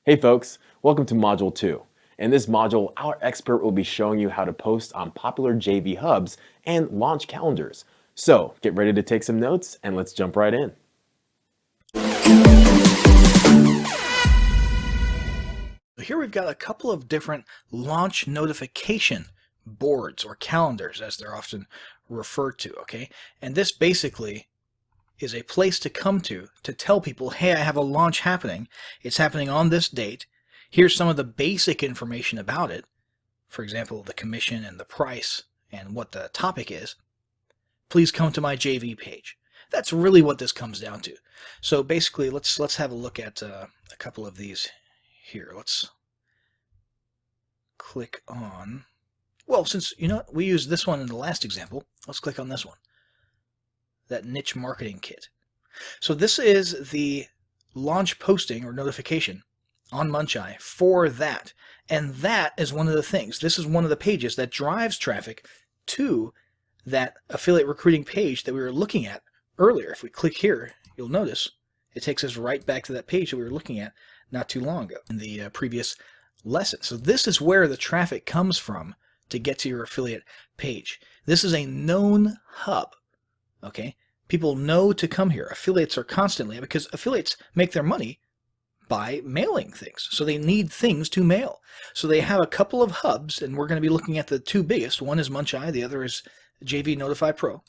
Hey folks, welcome to Module 2. In this module, our expert will be showing you how to post on popular JV hubs and launch calendars. So get ready to take some notes and let's jump right in. Here we've got a couple of different launch notification boards or calendars, as they're often referred to, okay? And this basically is a place to come to tell people, hey, I have a launch happening. It's happening on this date. Here's some of the basic information about it. For example, the commission and the price and what the topic is. Please come to my JV page. That's really what this comes down to. So basically, let's have a look at a couple of these here. Let's click on, well, since we used this one in the last example, let's click on this one, that niche marketing kit. So this is the launch posting or notification on Muncheye for that. And that is one of the things. This is one of the pages that drives traffic to that affiliate recruiting page that we were looking at earlier. If we click here, you'll notice it takes us right back to that page that we were looking at not too long ago in the previous lesson. So this is where the traffic comes from to get to your affiliate page. This is a known hub, okay? People know to come here. Affiliates are constantly, because affiliates make their money by mailing things. So they need things to mail. So they have a couple of hubs, and we're going to be looking at the two biggest. One is Muncheye, the other is JV Notify Pro.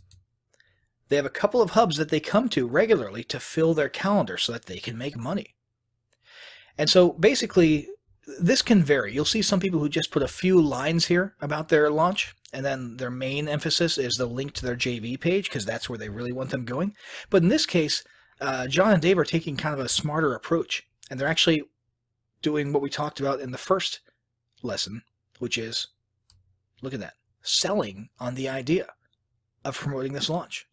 They have a couple of hubs that they come to regularly to fill their calendar so that they can make money. And so basically, this can vary. You'll see some people who just put a few lines here about their launch, and then their main emphasis is the link to their JV page, because that's where they really want them going. But in this case, John and Dave are taking kind of a smarter approach, and they're actually doing what we talked about in the first lesson, which is, look at that, selling on the idea of promoting this launch.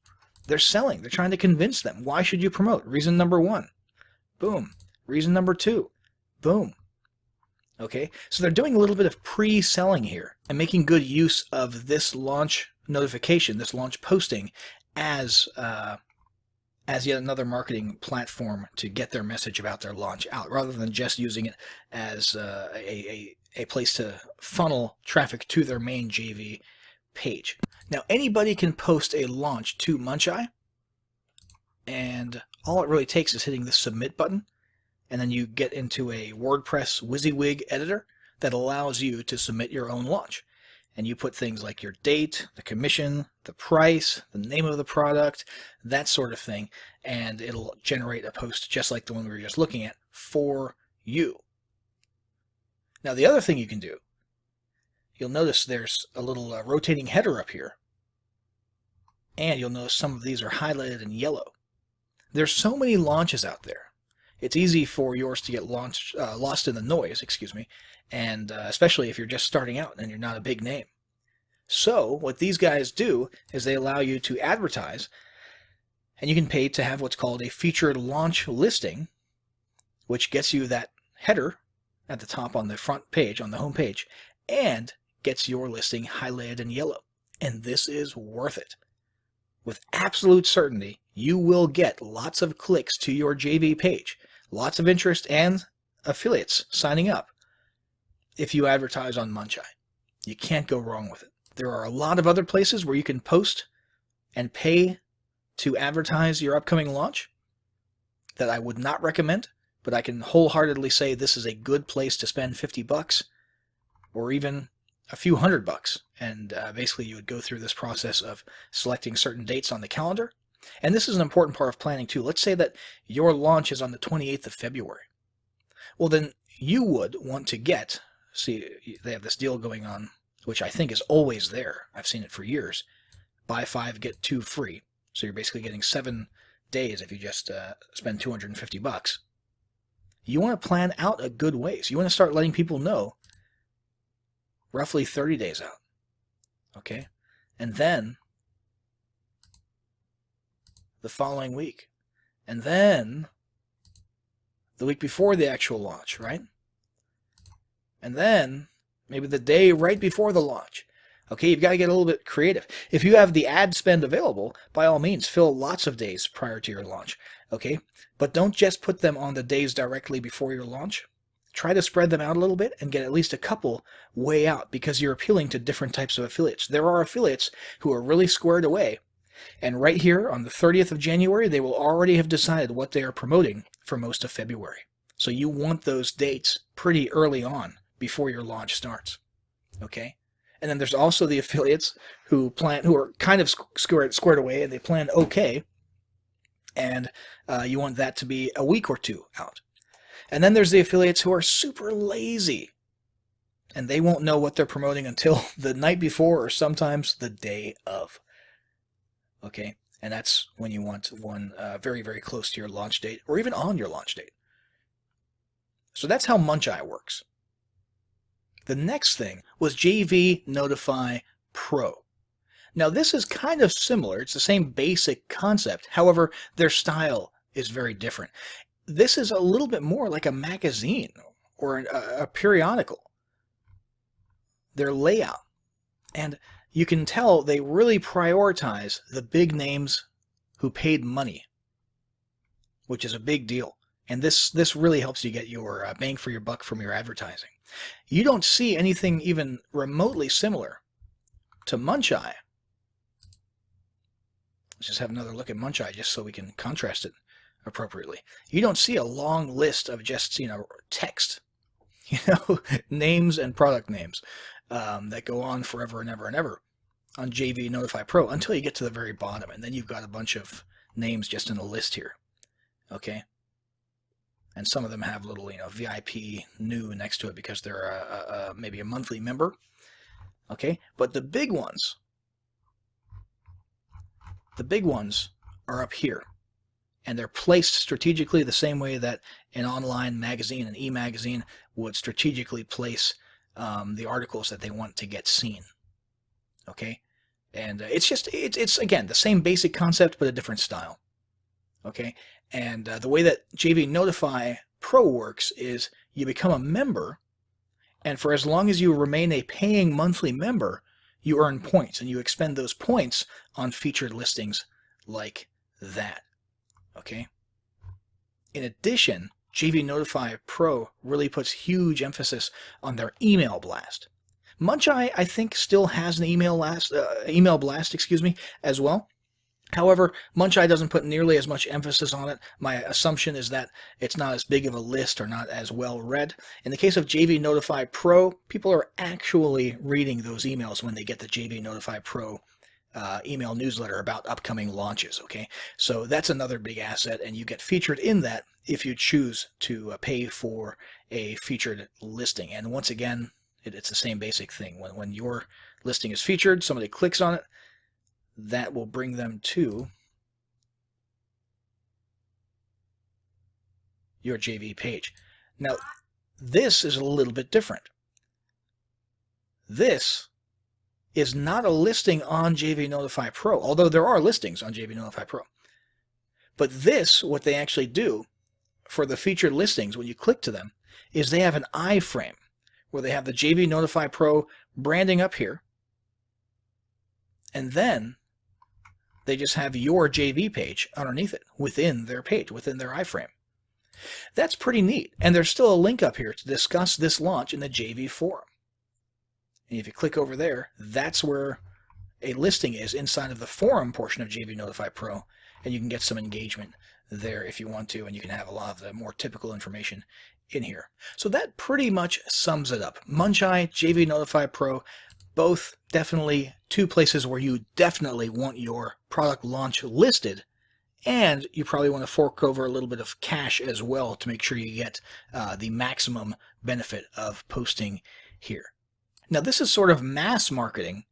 They're selling. They're trying to convince them. Why should you promote? Reason number one. Boom. Reason number two. Boom. Okay, so they're doing a little bit of pre-selling here and making good use of this launch notification, this launch posting, as yet another marketing platform to get their message about their launch out, rather than just using it as a place to funnel traffic to their main JV page. Now, anybody can post a launch to Muncheye, and all it really takes is hitting the submit button. And then you get into a WordPress WYSIWYG editor that allows you to submit your own launch. And you put things like your date, the commission, the price, the name of the product, that sort of thing. And it'll generate a post just like the one we were just looking at for you. Now, the other thing you can do, you'll notice there's a little rotating header up here. And you'll notice some of these are highlighted in yellow. There's so many launches out there. It's easy for yours to get lost in the noise, and especially if you're just starting out and you're not a big name. So what these guys do is they allow you to advertise, and you can pay to have what's called a featured launch listing, which gets you that header at the top on the front page, on the home page, and gets your listing highlighted in yellow. And this is worth it. With absolute certainty, you will get lots of clicks to your JV page, lots of interest and affiliates signing up if you advertise on Muncheye. You can't go wrong with it. There are a lot of other places where you can post and pay to advertise your upcoming launch that I would not recommend, but I can wholeheartedly say this is a good place to spend $50 or even a few $100. And basically you would go through this process of selecting certain dates on the calendar. And this is an important part of planning too. Let's say that your launch is on the 28th of February. Well, then you would want to see, they have this deal going on, which I think is always there. I've seen it for years. Buy 5, get 2 free. So you're basically getting 7 days if you just spend $250. You want to plan out a good ways. You want to start letting people know roughly 30 days out. Okay? And then the following week. And then the week before the actual launch, right? And then maybe the day right before the launch. Okay, you've got to get a little bit creative. If you have the ad spend available, by all means, fill lots of days prior to your launch. Okay, but don't just put them on the days directly before your launch. Try to spread them out a little bit and get at least a couple way out, because you're appealing to different types of affiliates. There are affiliates who are really squared away, and right here on the 30th of January, they will already have decided what they are promoting for most of February. So you want those dates pretty early on before your launch starts. Okay? And then there's also the affiliates who are kind of squared away, and they plan okay, and you want that to be a week or two out. And then there's the affiliates who are super lazy, and they won't know what they're promoting until the night before or sometimes the day of. Okay? And that's when you want one very, very close to your launch date, or even on your launch date. So that's how Muncheye works. The next thing was JV Notify Pro. Now this is kind of similar. It's the same basic concept. However, their style is very different. This is a little bit more like a magazine or a periodical. Their layout. And you can tell they really prioritize the big names who paid money, which is a big deal. And this really helps you get your bang for your buck from your advertising. You don't see anything even remotely similar to Muncheye. Let's just have another look at Muncheye just so we can contrast it appropriately. You don't see a long list of just, text, names and product names that go on forever and ever and ever on JV Notify Pro until you get to the very bottom, and then you've got a bunch of names just in a list here. Okay? And some of them have little, VIP new next to it because they're maybe a monthly member. Okay? But the big ones are up here. And they're placed strategically the same way that an online magazine, an e-magazine, would strategically place the articles that they want to get seen. Okay? And it's again, the same basic concept, but a different style. Okay? And the way that JV Notify Pro works is you become a member, and for as long as you remain a paying monthly member, you earn points, and you expend those points on featured listings like that. Okay? In addition, JV Notify Pro really puts huge emphasis on their email blast. Muncheye, I think, still has an email blast, as well. However, Muncheye doesn't put nearly as much emphasis on it. My assumption is that it's not as big of a list or not as well read. In the case of JV Notify Pro, people are actually reading those emails when they get the JV Notify Pro email newsletter about upcoming launches. Okay, so that's another big asset, and you get featured in that if you choose to pay for a featured listing. And once again, it's the same basic thing. When your listing is featured, somebody clicks on it, that will bring them to your JV page. Now, this is a little bit different. This is not a listing on JV Notify Pro, although there are listings on JV Notify Pro. But this, what they actually do for the featured listings, when you click to them, is they have an iframe where they have the JV Notify Pro branding up here, and then they just have your JV page underneath it, within their page, within their iframe. That's pretty neat. And there's still a link up here to discuss this launch in the JV forum. And if you click over there, that's where a listing is inside of the forum portion of JV Notify Pro, and you can get some engagement there if you want to, and you can have a lot of the more typical information in here. So that pretty much sums it up. Muncheye, JV Notify Pro, both definitely two places where you definitely want your product launch listed, and you probably want to fork over a little bit of cash as well to make sure you get the maximum benefit of posting here. Now, this is sort of mass marketing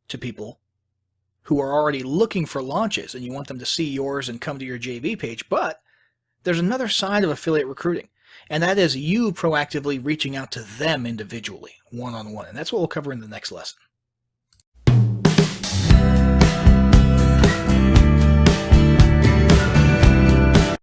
to people who are already looking for launches, and you want them to see yours and come to your JV page, but there's another side of affiliate recruiting, and that is you proactively reaching out to them individually, one-on-one, and that's what we'll cover in the next lesson.